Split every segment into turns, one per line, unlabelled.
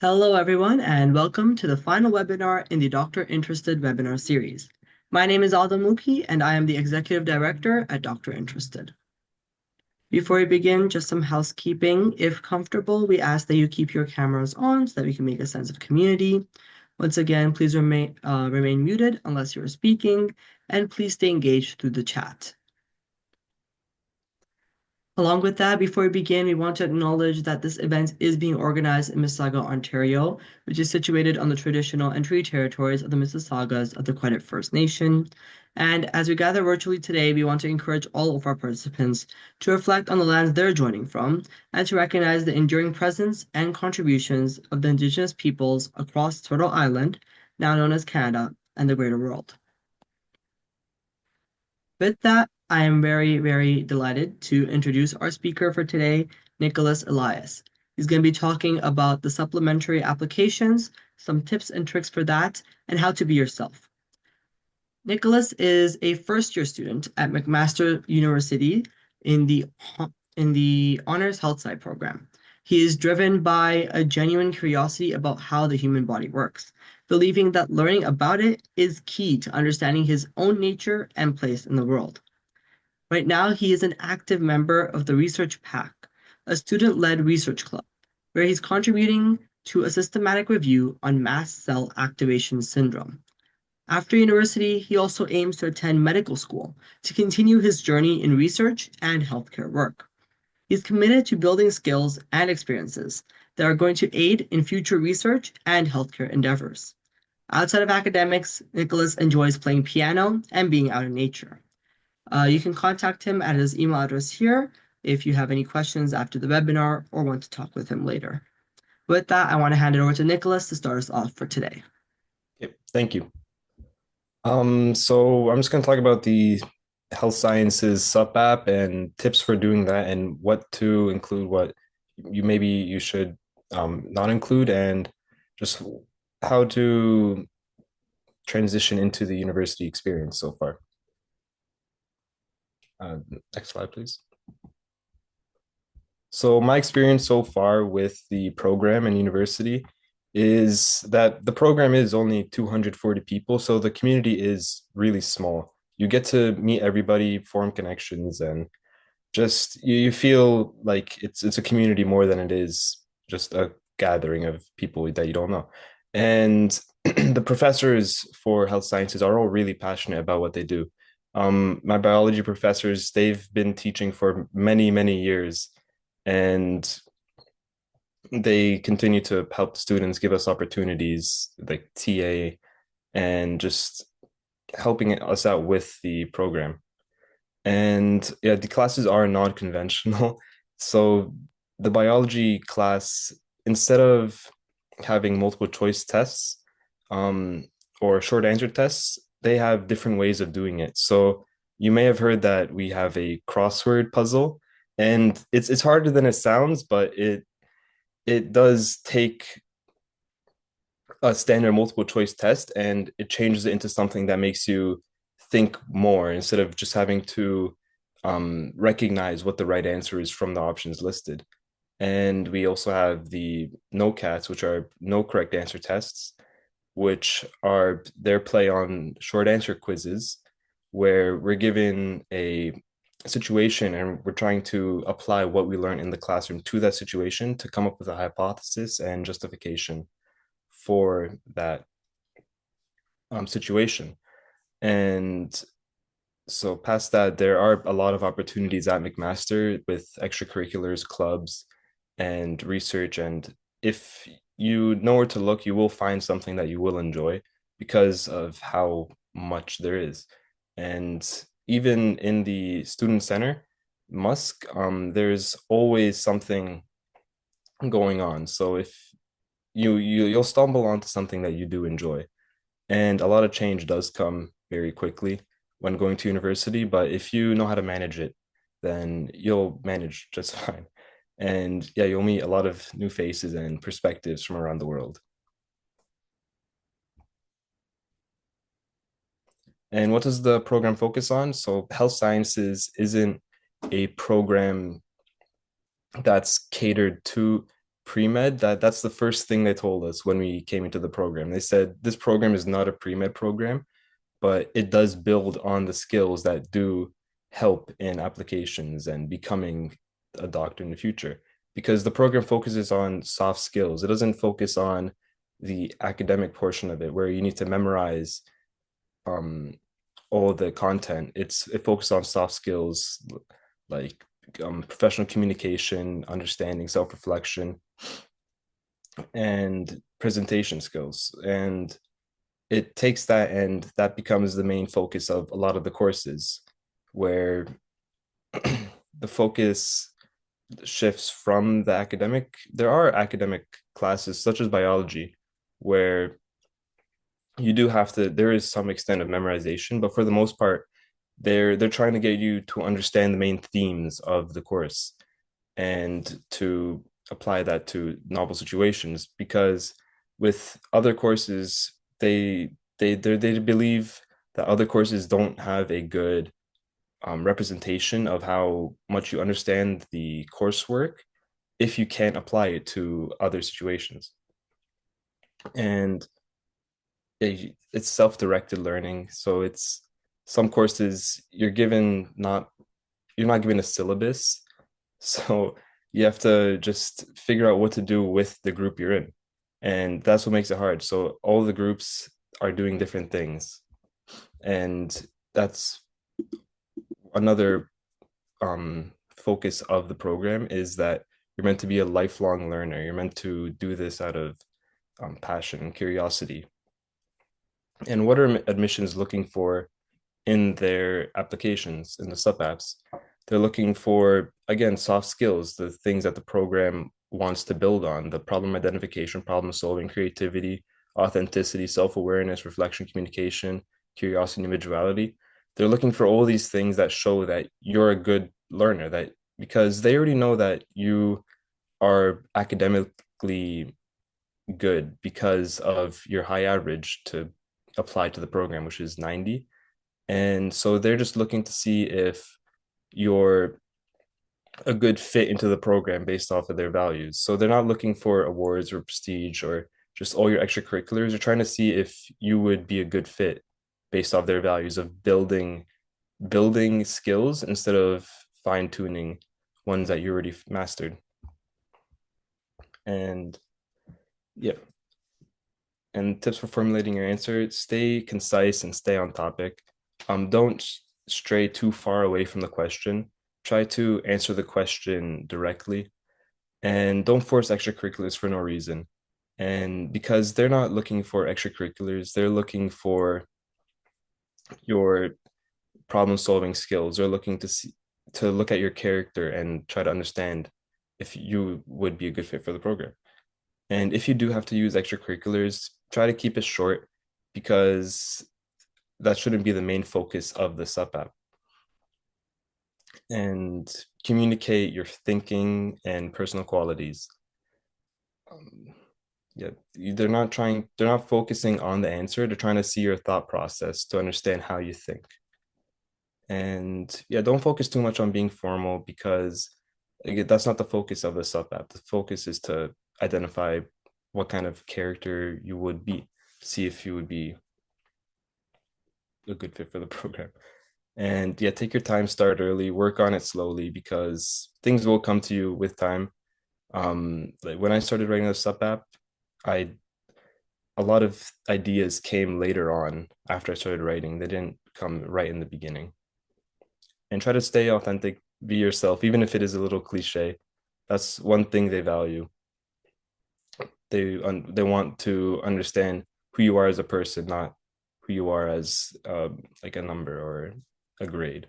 Hello, everyone, and welcome to the final webinar in the Doctor Interested webinar series. My name is Adam Muki, and I am the Executive Director at Doctor Interested. Before we begin, just some housekeeping. If comfortable, we ask that you keep your cameras on so that we can make a sense of community. Once again, please remain muted unless you are speaking, and please stay engaged through the chat. Along with that, before we begin, we want to acknowledge that this event is being organized in Mississauga, Ontario, which is situated on the traditional and treaty territories of the Mississaugas of the Credit First Nation. And as we gather virtually today, we want to encourage all of our participants to reflect on the lands they're joining from and to recognize the enduring presence and contributions of the Indigenous peoples across Turtle Island, now known as Canada, and the greater world. With that, I am very, very delighted to introduce our speaker for today, Nicholas Elias. He's going to be talking about the supplementary applications, some tips and tricks for that, and how to be yourself. Nicholas is a first-year student at McMaster University in the Honors Health Sci program. He is driven by a genuine curiosity about how the human body works, believing that learning about it is key to understanding his own nature and place in the world. Right now, he is an active member of the Research Pack, a student-led research club, where he's contributing to a systematic review on mast cell activation syndrome. After university, he also aims to attend medical school to continue his journey in research and healthcare work. He's committed to building skills and experiences that are going to aid in future research and healthcare endeavors. Outside of academics, Nicholas enjoys playing piano and being out in nature. You can contact him at his email address here if you have any questions after the webinar or want to talk with him later. With that, I want to hand it over to Nicholas to start us off for today.
Yep, thank you. So I'm just going to talk about the health sciences sub app and tips for doing that and what to include, what you should not include, and just how to transition into the university experience so far. Next slide, please. So my experience so far with the program and university is that the program is only 240 people, so the community is really small. You get to meet everybody, form connections, and just you feel like it's a community more than it is just a gathering of people that you don't know. And the professors for health sciences are all really passionate about what they do. My biology professors, they've been teaching for many, many years, and they continue to help students, give us opportunities like TA and just helping us out with the program. And yeah, the classes are non-conventional. So the biology class, instead of having multiple choice tests or short answer tests, they have different ways of doing it. So you may have heard that we have a crossword puzzle, and it's harder than it sounds, but it does take a standard multiple choice test and it changes it into something that makes you think more instead of just having to recognize what the right answer is from the options listed. And we also have the no cats, which are no correct answer tests, which are their play on short answer quizzes, where we're given a situation and we're trying to apply what we learned in the classroom to that situation to come up with a hypothesis and justification for that situation. And so past that, there are a lot of opportunities at McMaster with extracurriculars, clubs, and research. And if you know where to look, you will find something that you will enjoy because of how much there is. And even in the student center, Musk, there's always something going on. So if you'll stumble onto something that you do enjoy. And a lot of change does come very quickly when going to university, but if you know how to manage it, then you'll manage just fine. And yeah, you'll meet a lot of new faces and perspectives from around the world. And what does the program focus on? So, health sciences isn't a program that's catered to pre-med, that's the first thing they told us when we came into the program. They said this program is not a pre-med program, but it does build on the skills that do help in applications and becoming a doctor in the future, because the program focuses on soft skills. It doesn't focus on the academic portion of it where you need to memorize um all the content. It focuses on soft skills like professional communication, understanding, self-reflection, and presentation skills. And it takes that, and that becomes the main focus of a lot of the courses, where the focus shifts from the academic. There are academic classes such as biology where you do have to, there is some extent of memorization, but for the most part they're trying to get you to understand the main themes of the course and to apply that to novel situations, because with other courses they believe that other courses don't have a good representation of how much you understand the coursework if you can't apply it to other situations. And it's self-directed learning, so it's some courses you're not given a syllabus, so you have to just figure out what to do with the group you're in, and that's what makes it hard. So all the groups are doing different things, and that's another focus of the program, is that you're meant to be a lifelong learner. You're meant to do this out of passion and curiosity. And what are admissions looking for in their applications, in the sub apps? They're looking for, again, soft skills, the things that the program wants to build on: the problem identification, problem solving, creativity, authenticity, self awareness, reflection, communication, curiosity, individuality. They're looking for all these things that show that you're a good learner, that because they already know that you are academically good because of your high average to apply to the program, which is 90. And so they're just looking to see if you're a good fit into the program based off of their values. So they're not looking for awards or prestige or just all your extracurriculars. They're trying to see if you would be a good fit based off their values of building skills instead of fine tuning ones that you already mastered. And yeah, and tips for formulating your answer: stay concise and stay on topic. Don't stray too far away from the question. Try to answer the question directly, and don't force extracurriculars for no reason. And because they're not looking for extracurriculars, they're looking for your problem solving skills. They're looking to look at your character and try to understand if you would be a good fit for the program. And if you do have to use extracurriculars, try to keep it short, because that shouldn't be the main focus of the sub app. And communicate your thinking and personal qualities. Um, yeah, they're not focusing on the answer. They're trying to see your thought process to understand how you think. And yeah, don't focus too much on being formal, because again, that's not the focus of the sub app. The focus is to identify what kind of character you would be, see if you would be a good fit for the program. And yeah, take your time, start early, work on it slowly, because things will come to you with time. Like when I started writing the sub app, I a lot of ideas came later on after I started writing. They didn't come right in the beginning. And try to stay authentic, be yourself, even if it is a little cliche. That's one thing they value. They want to understand who you are as a person, not who you are as like a number or a grade.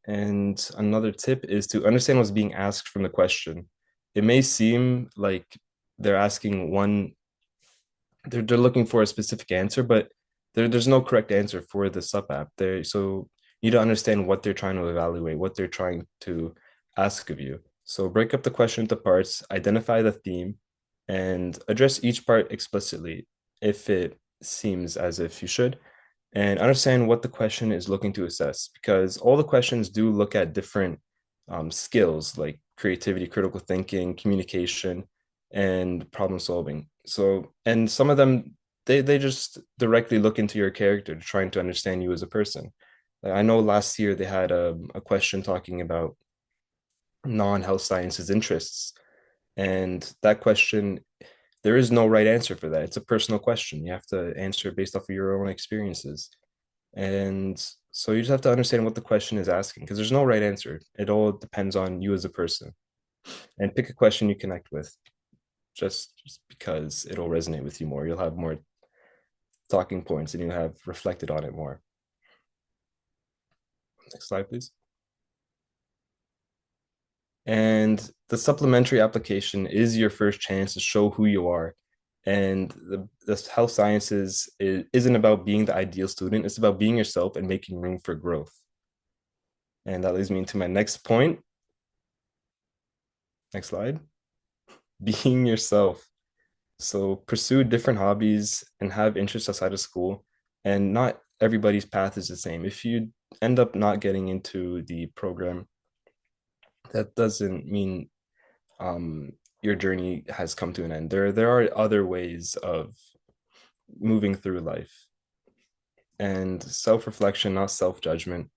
And another tip is to understand what's being asked from the question. It may seem like they're asking one, they're looking for a specific answer, but there's no correct answer for the sub app there. So you need to understand what they're trying to evaluate, what they're trying to ask of you. So break up the question into parts, identify the theme, and address each part explicitly if it seems as if you should, and understand what the question is looking to assess, because all the questions do look at different skills. Like creativity, critical thinking, communication, and problem solving. So, and some of them, they just directly look into your character, trying to understand you as a person. Like, I know last year they had a question talking about non-health sciences interests, and that question, there is no right answer for that. It's a personal question. You have to answer based off of your own experiences. And so you just have to understand what the question is asking, because there's no right answer. It all depends on you as a person. And pick a question you connect with, just because it'll resonate with you more. You'll have more talking points and you have reflected on it more. Next slide, please. And the supplementary application is your first chance to show who you are. And the health sciences isn't about being the ideal student, it's about being yourself and making room for growth. And that leads me into my next point. Next slide. Being yourself. So pursue different hobbies and have interests outside of school. And not everybody's path is the same. If you end up not getting into the program, that doesn't mean um, your journey has come to an end. There are other ways of moving through life, and self-reflection, not self-judgment.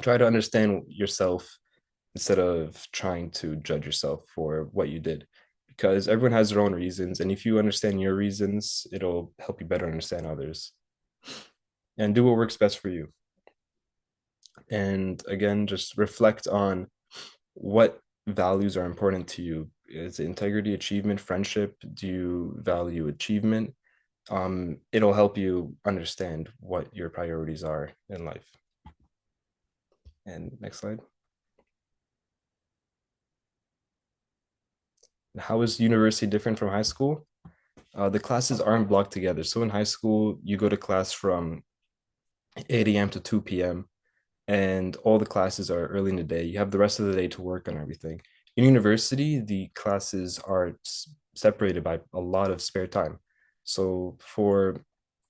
Try to understand yourself instead of trying to judge yourself for what you did, because everyone has their own reasons, and if you understand your reasons, it'll help you better understand others. And do what works best for you. And again, just reflect on what values are important to you. Is it integrity, achievement, friendship? Do you value achievement? It'll help you understand what your priorities are in life. And next slide. How is university different from high school? The classes aren't blocked together. So in high school, you go to class from 8 a.m. to 2 p.m. and all the classes are early in the day. You have the rest of the day to work on everything. In university, the classes are separated by a lot of spare time. So for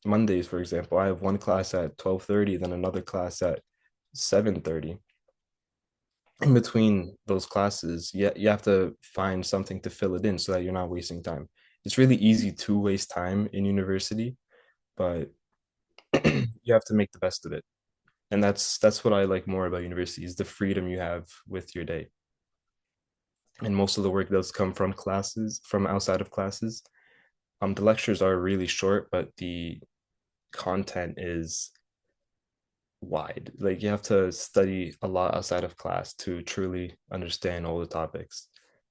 Mondays, for example, I have one class at 12:30, then another class at 7:30. In between those classes, you have to find something to fill it in so that you're not wasting time. It's really easy to waste time in university, but you have to make the best of it. And that's what I like more about university is the freedom you have with your day. And most of the work does come from classes, from outside of classes. The lectures are really short, but the content is wide. Like you have to study a lot outside of class to truly understand all the topics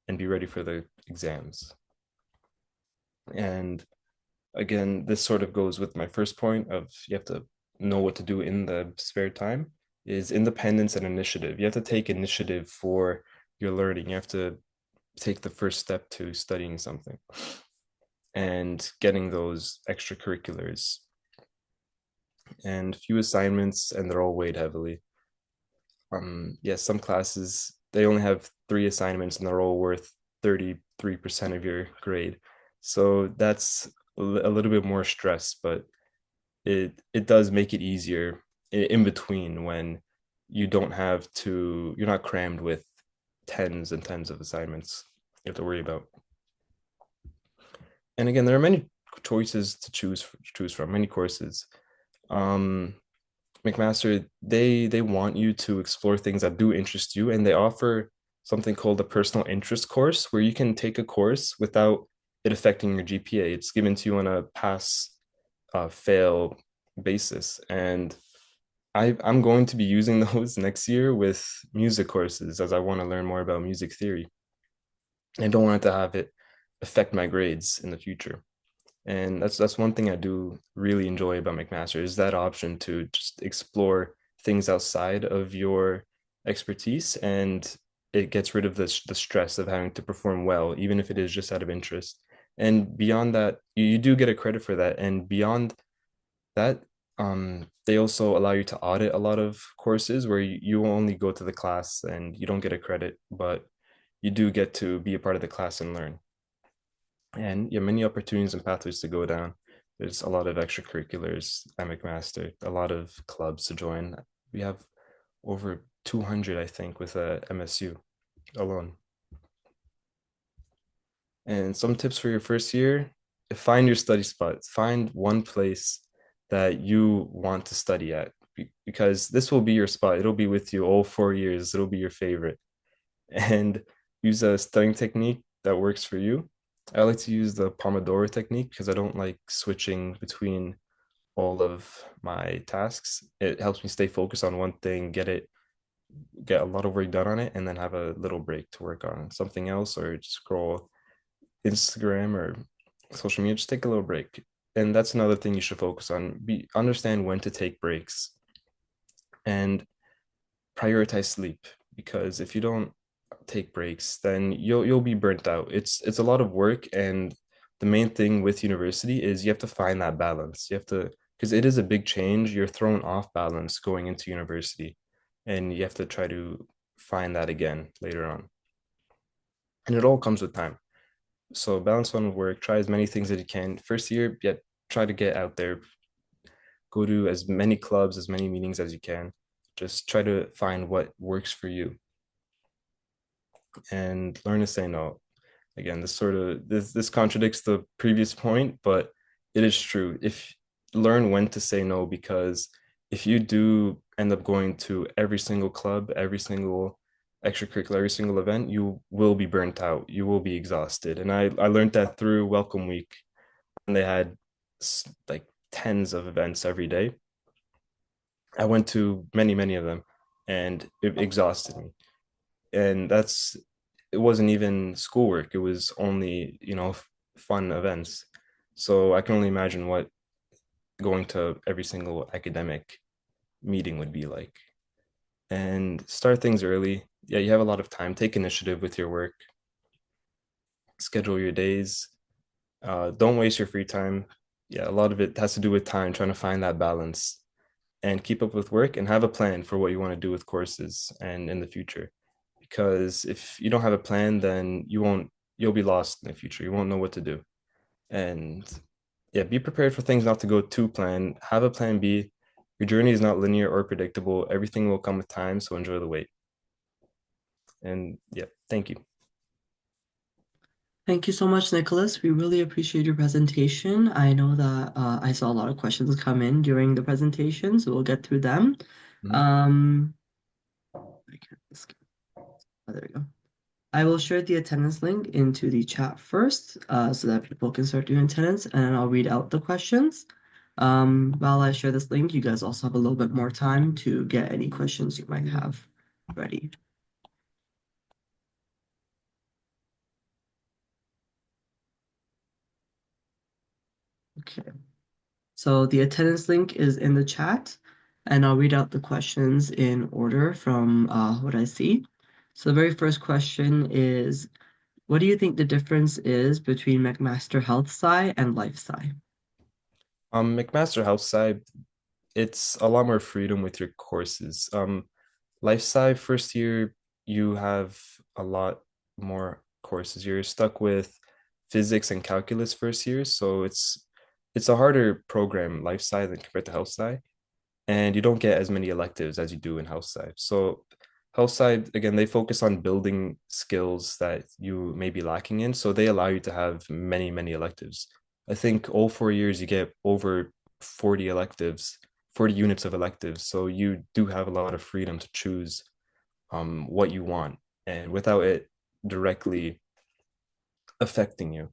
and be ready for the exams. And again, this sort of goes with my first point of you have to know what to do in the spare time is independence and initiative. You have to take initiative for your learning. You have to take the first step to studying something and getting those extracurriculars and few assignments, and they're all weighed heavily. Yes, some classes they only have 3 assignments and they're all worth 33% of your grade. So that's a little bit more stress, but it does make it easier in between when you don't have to, you're not crammed with tens and tens of assignments you have to worry about. And again, there are many choices to choose from, many courses. Um, McMaster, they want you to explore things that do interest you, and they offer something called a personal interest course, where you can take a course without it affecting your GPA. It's given to you on a pass fail basis, and I'm going to be using those next year with music courses as I want to learn more about music theory. I don't want to have it affect my grades in the future. And that's one thing I do really enjoy about McMaster is that option to just explore things outside of your expertise, and it gets rid of the stress of having to perform well, even if it is just out of interest. And beyond that, you do get a credit for that. And beyond that, they also allow you to audit a lot of courses where you only go to the class and you don't get a credit, but you do get to be a part of the class and learn. And yeah, many opportunities and pathways to go down. There's a lot of extracurriculars at McMaster, a lot of clubs to join. We have over 200, I think, with a MSU. alone. And some tips for your first year: find your study spot. Find one place that you want to study at because this will be your spot. It'll be with you all 4 years. It'll be your favorite. And use a studying technique that works for you. I like to use the Pomodoro technique because I don't like switching between all of my tasks. It helps me stay focused on one thing, get a lot of work done on it, and then have a little break to work on something else or just scroll Instagram or social media. Just take a little break. And that's another thing you should focus on. Understand when to take breaks and prioritize sleep because if you don't take breaks, then you'll be burnt out. It's a lot of work, and the main thing with university is you have to find that balance. You have to because it is a big change. You're thrown off balance going into university, and you have to try to find that again later on. And it all comes with time. So balance on work. Try as many things as you can. First year, yet try to get out there. Go to as many clubs, as many meetings as you can. Just try to find what works for you and learn to say no. Again, this contradicts the previous point, but it is true. If learn when to say no, because if you do end up going to every single club, every single extracurricular, every single event, you will be burnt out. You will be exhausted. And I learned that through Welcome Week, and they had like tens of events every day. I went to many of them, and it exhausted me. And it wasn't even schoolwork. It was only, fun events. So I can only imagine what going to every single academic meeting would be like. And start things early. Yeah, you have a lot of time. Take initiative with your work. Schedule your days. Don't waste your free time. Yeah, a lot of it has to do with time, trying to find that balance and keep up with work and have a plan for what you want to do with courses and in the future. Because if you don't have a plan, then you'll be lost in the future. You won't know what to do. And yeah, be prepared for things not to go to plan. Have a plan B. Your journey is not linear or predictable. Everything will come with time, so enjoy the wait. And yeah, thank you.
Thank you so much, Nicholas. We really appreciate your presentation. I know that I saw a lot of questions come in during the presentation, so we'll get through them.
Mhm.
Um, I can't skip. Oh, there we go. I will share the attendance link into the chat first, so that people can start doing attendance, and I'll read out the questions. While I share this link, you guys also have a little bit more time to get any questions you might have ready. Okay. So the attendance link is in the chat, and I'll read out the questions in order from what I see. So the very first question is, what do you think the difference is between McMaster Health Sci and Life Sci?
McMaster House side, it's a lot more freedom with your courses. Life sci first year, you have a lot more courses. You're stuck with physics and calculus first year, so it's a harder program, life sci than compared to health sci, and you don't get as many electives as you do in health sci. So health sci, again, they focus on building skills that you may be lacking in, so they allow you to have many electives. I think all 4 years you get over 40 electives, 40 units of electives, so you do have a lot of freedom to choose what you want and without it directly affecting you.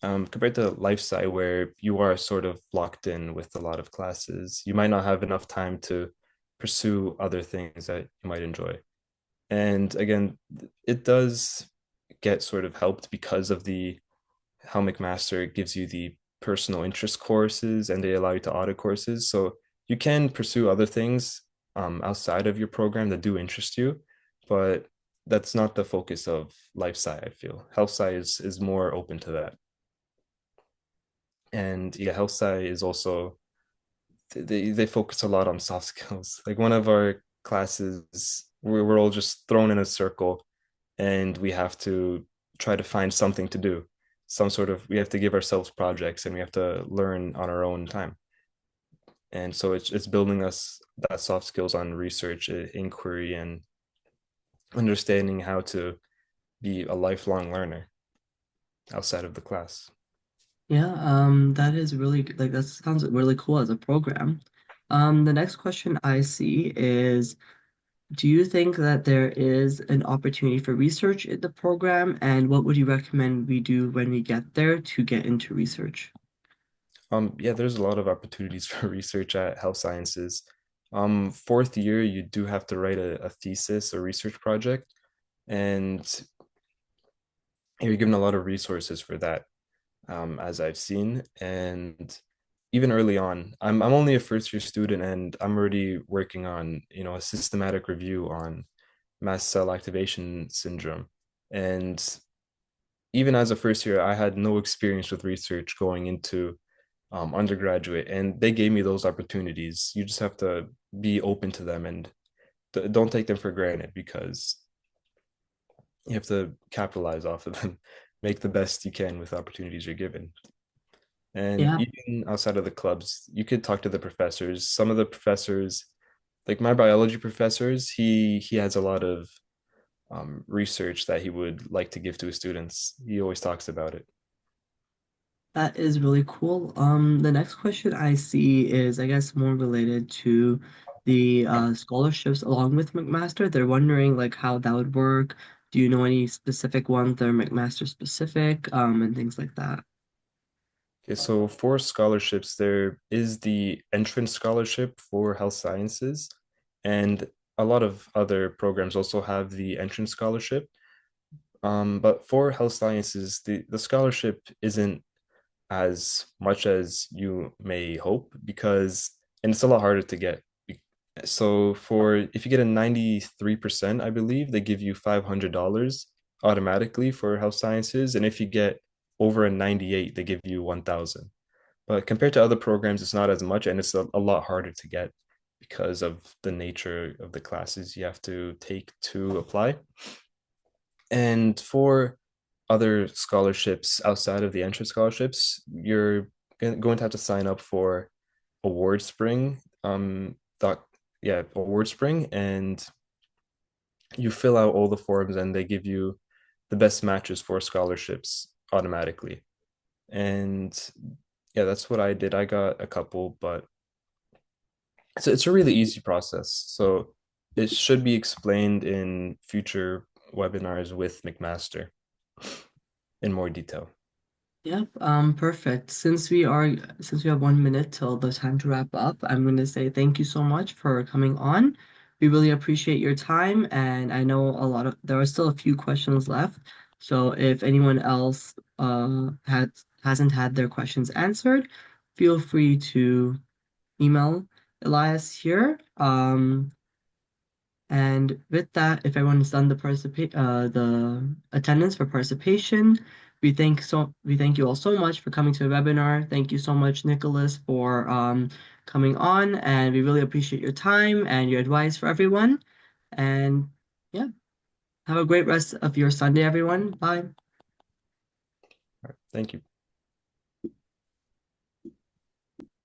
Compared to life sci, where you are sort of locked in with a lot of classes, you might not have enough time to pursue other things that you might enjoy. And again, it does get sort of helped because of the how McMaster gives you the personal interest courses and they allow you to audit courses. So you can pursue other things outside of your program that do interest you, but that's not the focus of life sci, I feel. Health sci is more open to that. And yeah, health sci is also they focus a lot on soft skills. Like one of our classes, we're all just thrown in a circle and we have to try to find something to do. We have to give ourselves projects and we have to learn on our own time. And so it's building us that soft skills on research, inquiry, and understanding how to be a lifelong learner outside of the class.
Yeah, that is really like that sounds really cool as a program. The next question I see is, do you think that there is an opportunity for research in the program, and what would you recommend we do when we get there to get into research?
Yeah, there's a lot of opportunities for research at health sciences. Fourth year, you do have to write a thesis or research project, and you're given a lot of resources for that, as I've seen. And even early on, I'm only a first year student, and I'm already working on, a systematic review on mast cell activation syndrome. And even as a first year, I had no experience with research going into undergraduate, and they gave me those opportunities. You just have to be open to them and don't take them for granted because you have to capitalize off of them, make the best you can with opportunities you're given. And
Yeah,
even outside of the clubs, you could talk to the professors. Some of the professors, like my biology professors, he has a lot of research that he would like to give to his students. He always talks about it.
that is really cool. The next question I see is, I guess, more related to the scholarships along with McMaster. They're wondering like how that would work. Do you know any specific ones that are McMaster specific, and things like that?
Okay, so for scholarships, there is the entrance scholarship for health sciences, and a lot of other programs also have the entrance scholarship. But for health sciences, the scholarship isn't as much as you may hope because, and it's a lot harder to get. So for if you get a 93%, I believe they give you $500 automatically for health sciences, and if you get over a 98, they give you 1,000. But compared to other programs, it's not as much, and it's a lot harder to get because of the nature of the classes you have to take to apply. And for other scholarships outside of the entrance scholarships, you're going to have to sign up for Award Spring. Doc, yeah, Award Spring, and you fill out all the forms, and they give you the best matches for scholarships automatically. And yeah, that's what I did. I got a couple, but it's a really easy process. So it should be explained in future webinars with McMaster in more detail.
Yep, perfect. Since we have 1 minute till the time to wrap up, I'm going to say thank you so much for coming on. We really appreciate your time, and I know there are still a few questions left. So if anyone else hasn't had their questions answered, feel free to email Elias here. And with that, if everyone's done the attendance for participation, we thank you all so much for coming to the webinar. Thank you so much, Nicholas, for coming on, and we really appreciate your time and your advice for everyone. And yeah, have a great rest of your Sunday, everyone. Bye.
All right, thank you.